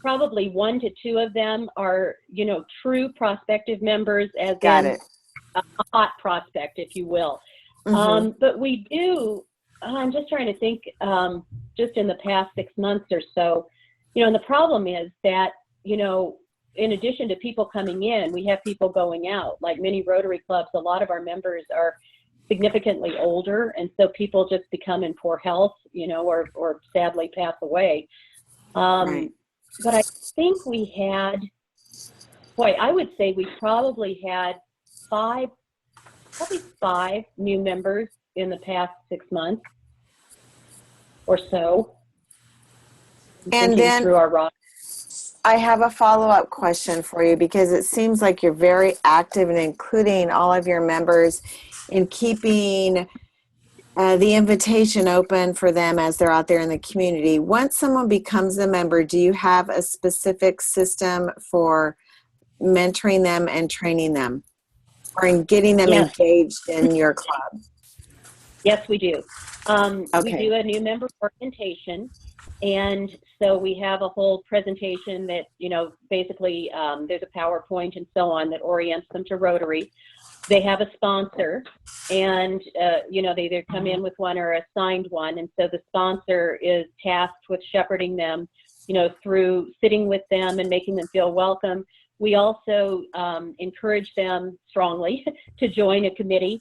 probably 1 to 2 of them are, true prospective members, as Got in it. A hot prospect, if you will. Mm-hmm. But we do, I'm just trying to think, just in the past 6 months or so, and the problem is that, in addition to people coming in, we have people going out. Like many Rotary clubs, a lot of our members are significantly older, and so people just become in poor health, or sadly pass away. Right. But I think we had, I would say we probably had 5 new members in the past 6 months or so. And then through our roster. I have a follow-up question for you, because it seems like you're very active in including all of your members in keeping the invitation open for them as they're out there in the community. Once someone becomes a member, do you have a specific system for mentoring them and training them, or in getting them engaged in your club? Yes, we do. Okay. We do a new member orientation. And so we have a whole presentation that, basically there's a PowerPoint and so on that orients them to Rotary. They have a sponsor, and, they either come in with one or assigned one. And so the sponsor is tasked with shepherding them, through sitting with them and making them feel welcome. We also encourage them strongly to join a committee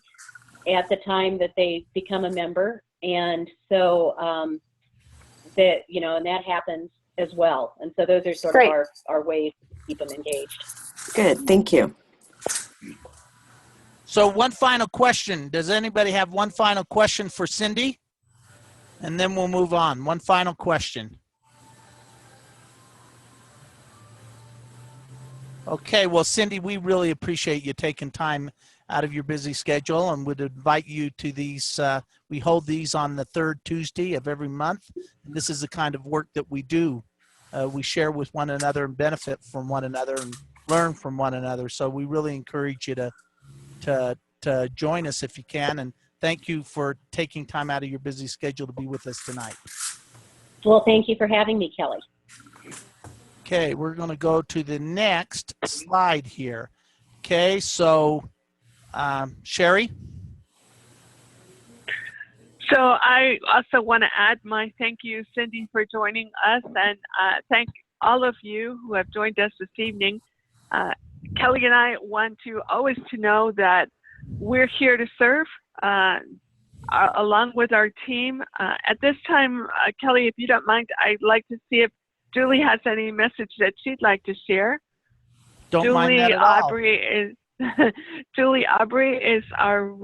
at the time that they become a member. And so that, and that happens as well. And so those are sort Great. of our ways to keep them engaged. Good, thank you. So one final question. Does anybody have one final question for Cindy? And then we'll move on. One final question. Okay, well, Cindy, we really appreciate you taking time out of your busy schedule and would invite you to these. We hold these on the third Tuesday of every month. And this is the kind of work that we do. We share with one another and benefit from one another and learn from one another. So we really encourage you to join us if you can. And thank you for taking time out of your busy schedule to be with us tonight. Well, thank you for having me, Kelly. Okay, we're going to go to the next slide here. Okay, so Sherry? So I also want to add my thank you, Cindy, for joining us, and thank all of you who have joined us this evening. Kelly and I want you always to know that we're here to serve along with our team. At this time, Kelly, if you don't mind, I'd like to see if Julie has any message that she'd like to share. Don't mind that at all. Julie Aubrey is our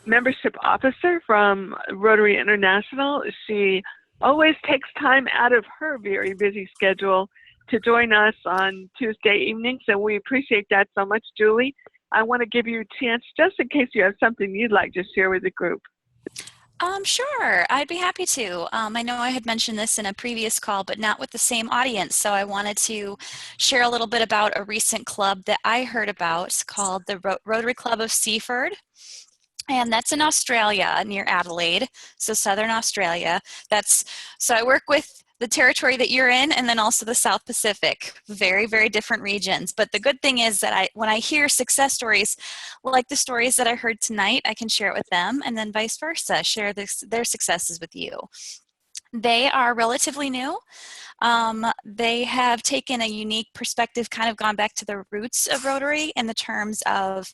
membership officer from Rotary International. She always takes time out of her very busy schedule to join us on Tuesday evenings, and we appreciate that so much, Julie. I want to give you a chance just in case you have something you'd like to share with the group. Sure, I'd be happy to. I know I had mentioned this in a previous call, but not with the same audience. So I wanted to share a little bit about a recent club that I heard about called the Rotary Club of Seaford. And that's in Australia, near Adelaide, so Southern Australia. So I work with the territory that you're in, and then also the South Pacific. Very, very different regions. But the good thing is that when I hear success stories, like the stories that I heard tonight, I can share it with them, and then vice versa, share their successes with you. They are relatively new. They have taken a unique perspective, kind of gone back to the roots of Rotary in the terms of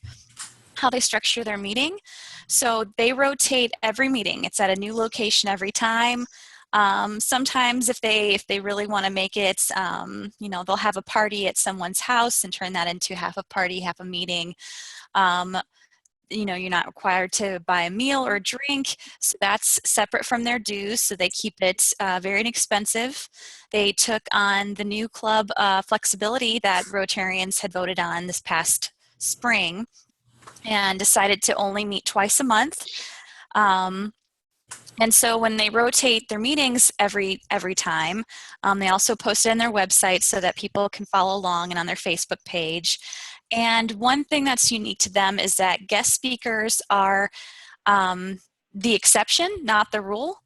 how they structure their meeting. So they rotate every meeting. It's at a new location every time. Sometimes if they really want to make it, they'll have a party at someone's house and turn that into half a party, half a meeting. You're not required to buy a meal or a drink, so that's separate from their dues, so they keep it very inexpensive. They took on the new club flexibility that Rotarians had voted on this past spring and decided to only meet twice a month. And so when they rotate their meetings every time, they also post it on their website so that people can follow along, and on their Facebook page. And one thing that's unique to them is that guest speakers are the exception, not the rule.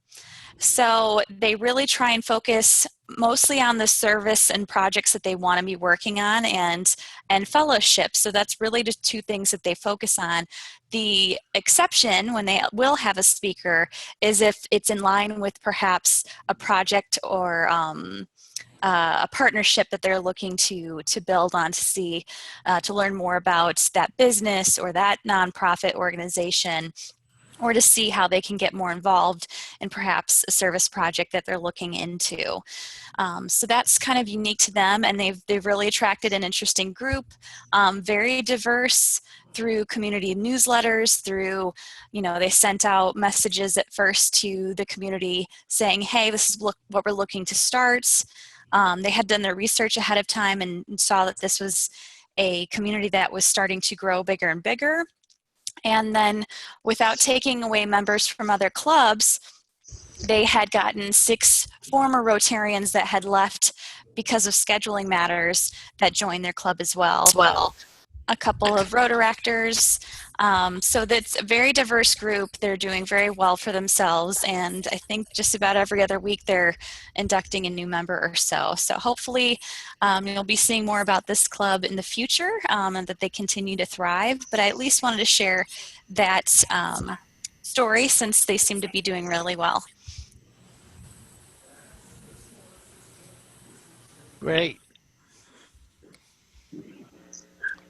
So they really try and focus mostly on the service and projects that they want to be working on and fellowship. So that's really the two things that they focus on. The exception, when they will have a speaker, is if it's in line with perhaps a project or a partnership that they're looking to build on to learn more about that business or that nonprofit organization, or to see how they can get more involved in perhaps a service project that they're looking into. So that's kind of unique to them, and they've really attracted an interesting group, very diverse through community newsletters, they sent out messages at first to the community saying, hey, this is what we're looking to start. They had done their research ahead of time and saw that this was a community that was starting to grow bigger and bigger. And then without taking away members from other clubs, they had gotten 6 former Rotarians that had left because of scheduling matters that joined their club as well. A couple of Rotaractors. So that's a very diverse group. They're doing very well for themselves. And I think just about every other week they're inducting a new member or so. So hopefully you'll be seeing more about this club in the future and that they continue to thrive. But I at least wanted to share that story since they seem to be doing really well. Great.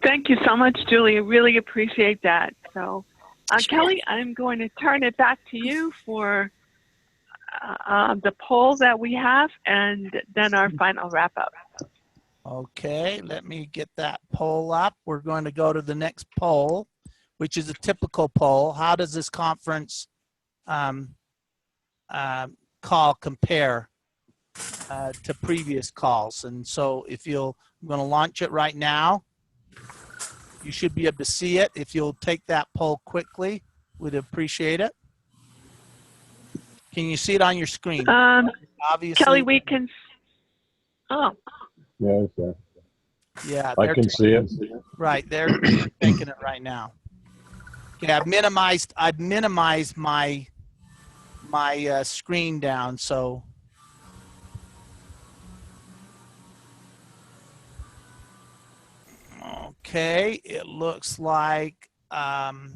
Thank you so much, Julie. I really appreciate that. So, Kelly, I'm going to turn it back to you for the poll that we have and then our final wrap up. Okay, let me get that poll up. We're going to go to the next poll, which is a typical poll. How does this conference call compare to previous calls. And so if I'm going to launch it right now. You should be able to see it. If you'll take that poll quickly, we'd appreciate it. Can you see it on your screen? Obviously. Kelly, we can. Oh. Yes, sir. Yeah, I can see it. Right, they're taking it right now. Okay, I've minimized my screen down, so. Okay, it looks like I'm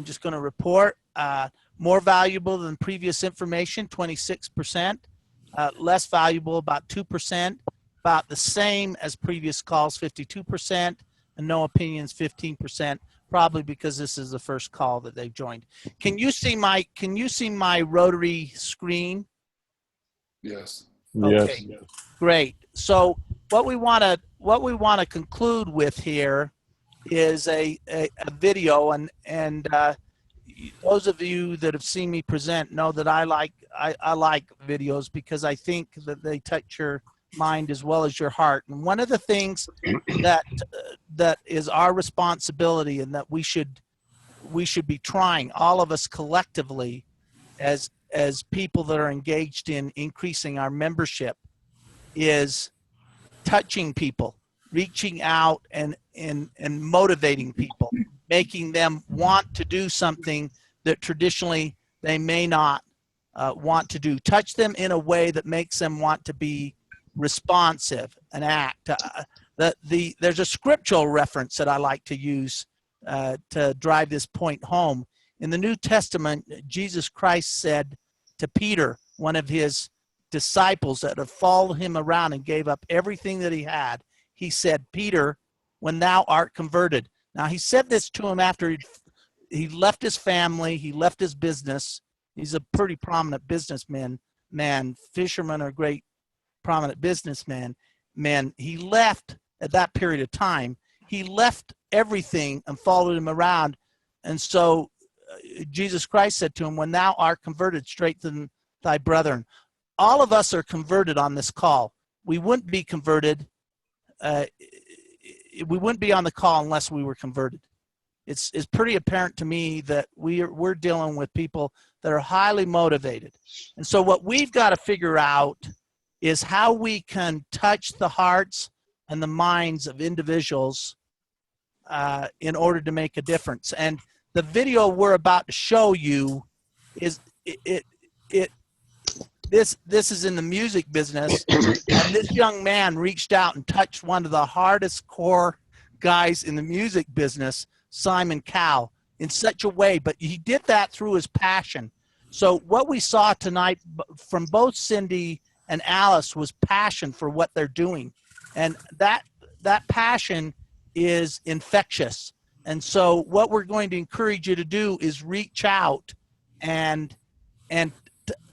just going to report more valuable than previous information, 26%, less valuable, about 2%, about the same as previous calls, 52%, and no opinions, 15%, probably because this is the first call that they've joined. Can you see my Rotary screen? Yes. Okay, Yes. great. So what we want to conclude with here is a video, and those of you that have seen me present know that I like videos because I think that they touch your mind as well as your heart. And one of the things that is our responsibility, and that we should be trying, all of us collectively, as people that are engaged in increasing our membership, is touching people, reaching out and motivating people, making them want to do something that traditionally they may not want to do. Touch them in a way that makes them want to be responsive and act. There's a scriptural reference that I like to use to drive this point home. In the New Testament, Jesus Christ said to Peter, one of his disciples that had followed him around and gave up everything that he had, he said, "Peter, when thou art converted." Now, he said this to him after he left his family, he left his business. He's a pretty prominent businessman. Fishermen are great prominent businessmen. He left at that period of time. He left everything and followed him around. And so Jesus Christ said to him, "When thou art converted, strengthen thy brethren." All of us are converted on this call. We wouldn't be converted. We wouldn't be on the call unless we were converted. It's pretty apparent to me that we're dealing with people that are highly motivated. And so what we've got to figure out is how we can touch the hearts and the minds of individuals in order to make a difference. And the video we're about to show you is this is in the music business, and this young man reached out and touched one of the hardest core guys in the music business, Simon Cowell, in such a way, but he did that through his passion. So what we saw tonight from both Cindy and Alice was passion for what they're doing, and that passion is infectious. And so what we're going to encourage you to do is reach out and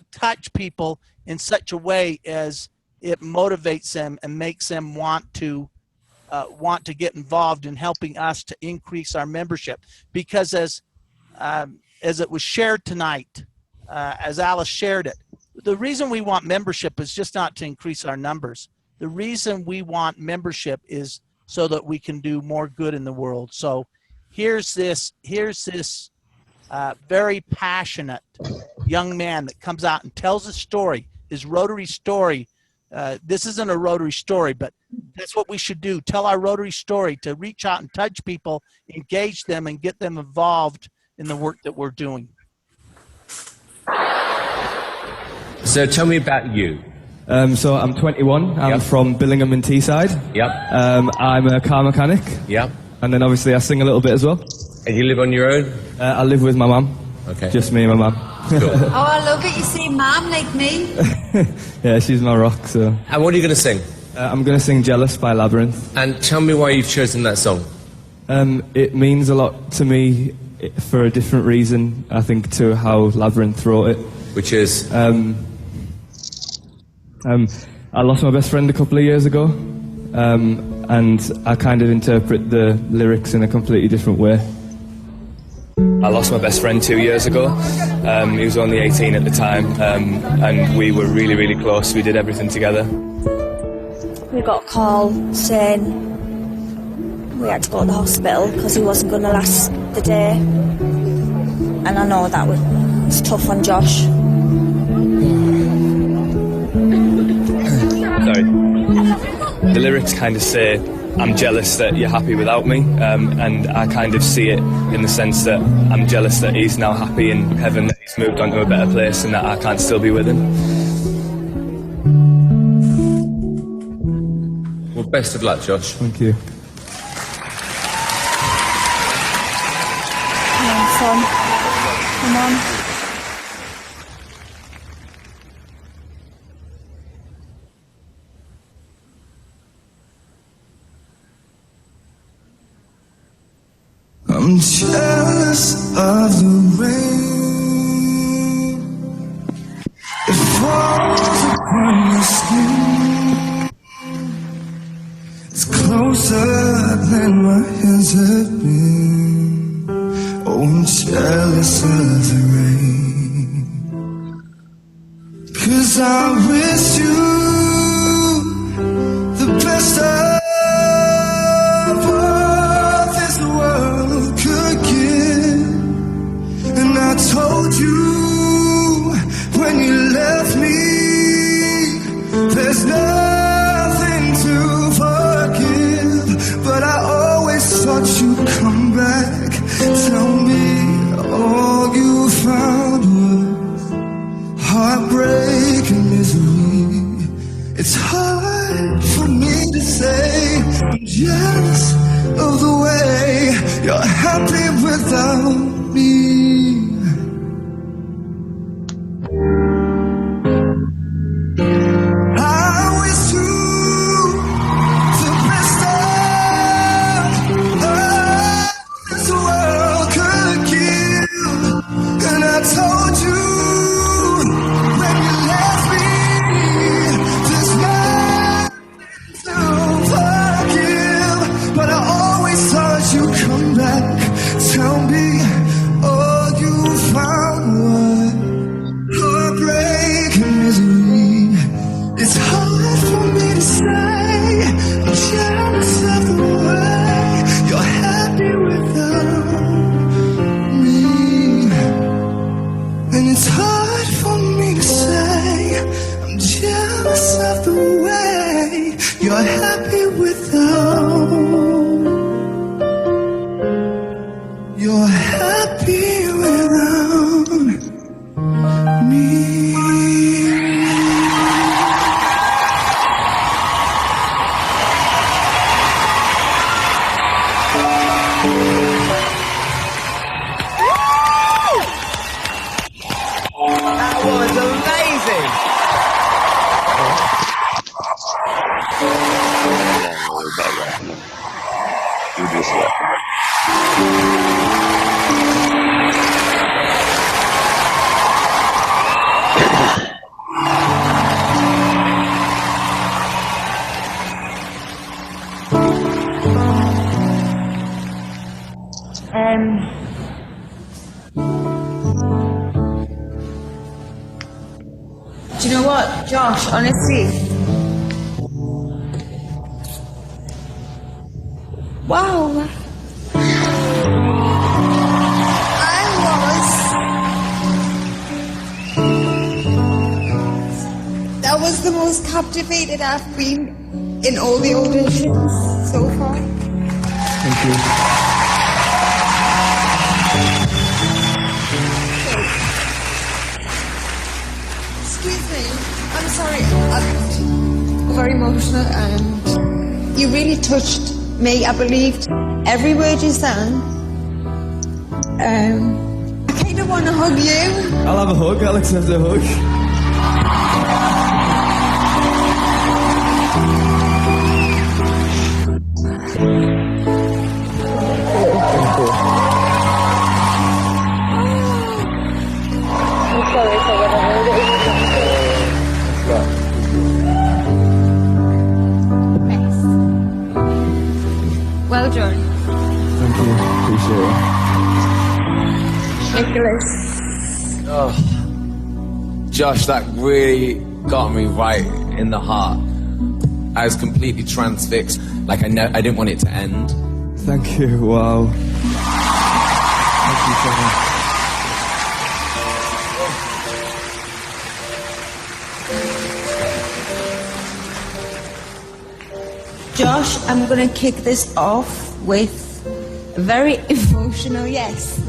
touch people in such a way as it motivates them and makes them want to get involved in helping us to increase our membership. Because as it was shared tonight, as Alice shared it, the reason we want membership is just not to increase our numbers. The reason we want membership is so that we can do more good in the world. So here's this very passionate young man that comes out and tells his story, his Rotary story. This isn't a Rotary story, but that's what we should do. Tell our Rotary story, to reach out and touch people, engage them, and get them involved in the work that we're doing. So tell me about you. So I'm 21. I'm from Billingham in Teesside. Yep. I'm a car mechanic. Yep. And then obviously I sing a little bit as well. And you live on your own? I live with my mum. Okay. Just me and my mum. Cool. Oh, I love it. You say mum like me. Yeah, she's my rock. So. And what are you going to sing? I'm going to sing Jealous by Labyrinth. And tell me why you've chosen that song. It means a lot to me for a different reason, I think, to how Labyrinth wrote it. Which is? I lost my best friend a couple of years ago, and I kind of interpret the lyrics in a completely different way. I lost my best friend 2 years ago. He was only 18 at the time, and we were really, really close. We did everything together. We got a call saying we had to go to the hospital because he wasn't going to last the day. And I know that was tough on Josh. Sorry. The lyrics kind of say, I'm jealous that you're happy without me, and I kind of see it in the sense that I'm jealous that he's now happy in heaven, that he's moved on to a better place, and that I can't still be with him. Well, best of luck, Josh. Thank you. Come on, son. Come on. I'm jealous of the rain. It falls upon your skin. It's closer than my hands have been. Oh, I'm jealous of the rain. 'Cause I wish you the best of what this world could give. And I told you when you left me, there's nothing to forgive. But I always thought you'd come back. Tell me all you found was heartbreak and misery. It's hard for me to say I'm jealous of the way you're happy without me. I wish you the best of this world could give. And I told you when you left me, there's nothing to forgive. But I always thought you'd come back. Tell me all you found was heartbreak and misery. It's hard for me to say I'm jealous of the way you're happy without me. And it's hard for me to say I'm jealous of the way you're happy without. You're happy without me. That was amazing. Do you know what, Josh, honestly? Wow. That was the most captivated I've been in all the auditions so far. Thank you. Excuse me, I'm sorry, I'm very emotional and you really touched me. I believed every word you sang. I kind of want to hug you. I'll have a hug. I'll accept a hug. I'm sorry for what I heard. Well done. Thank you. Appreciate it. Oh, Josh, that really got me right in the heart. I was completely transfixed. Like I didn't want it to end. Thank you. Wow. Thank you so much. Josh, I'm going to kick this off with a very emotional yes.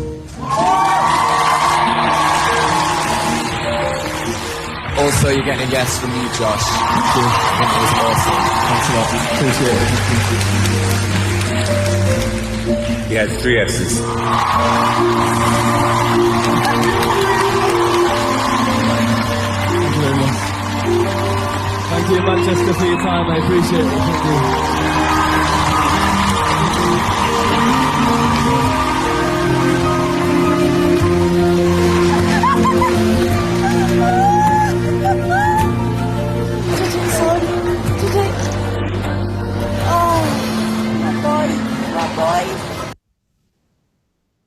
Also, you're getting a yes from me, Josh. Thank you. I think it was awesome. Thanks a lot. Appreciate it. He had 3 S's. Thank you very much. Thank you, Manchester, for your time. I appreciate it. Thank you.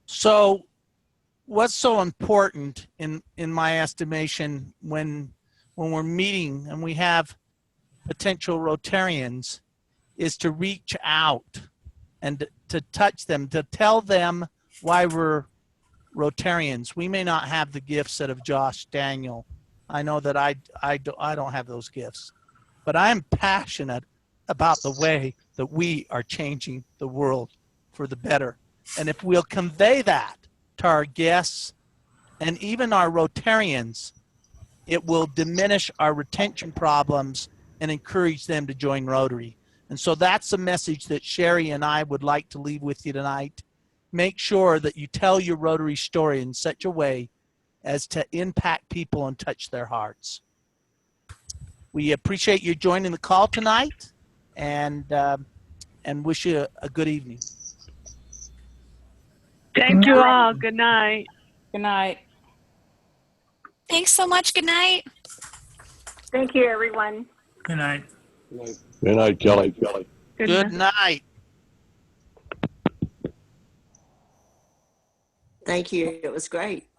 So what's so important in my estimation when we're meeting and we have potential Rotarians is to reach out and to touch them, to tell them why we're Rotarians. We may not have the gifts that of Josh Daniel. I know that I don't have those gifts, but I'm passionate about the way that we are changing the world for the better. And if we'll convey that to our guests and even our Rotarians, it will diminish our retention problems and encourage them to join Rotary. And so that's the message that Sherry and I would like to leave with you tonight. Make sure that you tell your Rotary story in such a way as to impact people and touch their hearts. We appreciate you joining the call tonight and wish you a good evening. Thank you all. Good night. Good night. Thanks so much. Good night. Thank you, everyone. Good night. Good night, Kelly. Good night. Thank you. It was great.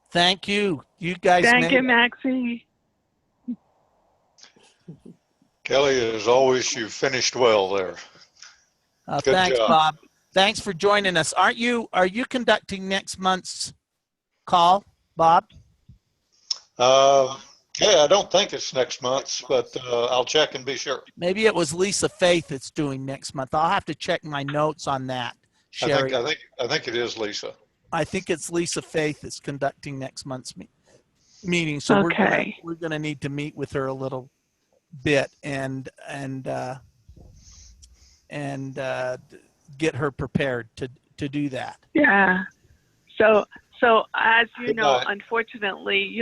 Thank you. You guys Thank you, made it. Maxie. Kelly, as always, you finished well there. Good Thanks, job. Bob. Thanks for joining us. Are you conducting next month's call, Bob? Yeah, I don't think it's next month, but I'll check and be sure. Maybe it was Lisa Faith that's doing next month. I'll have to check my notes on that, Sherry. I think it is Lisa. I think it's Lisa Faith that's conducting next month's meeting. So Okay. we're gonna need to meet with her a little bit and get her prepared to do that. Yeah. So as you Good know, night. unfortunately,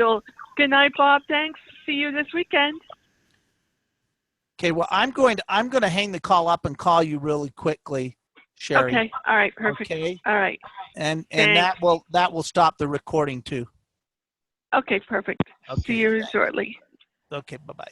good night, Bob. Thanks. See you this weekend. Okay. Well, I'm going to hang the call up and call you really quickly, Sherry. Okay. All right. Perfect. Okay. All right. And Thanks. that will stop the recording too. Okay. Perfect. Okay. See you shortly. Okay. Bye-bye.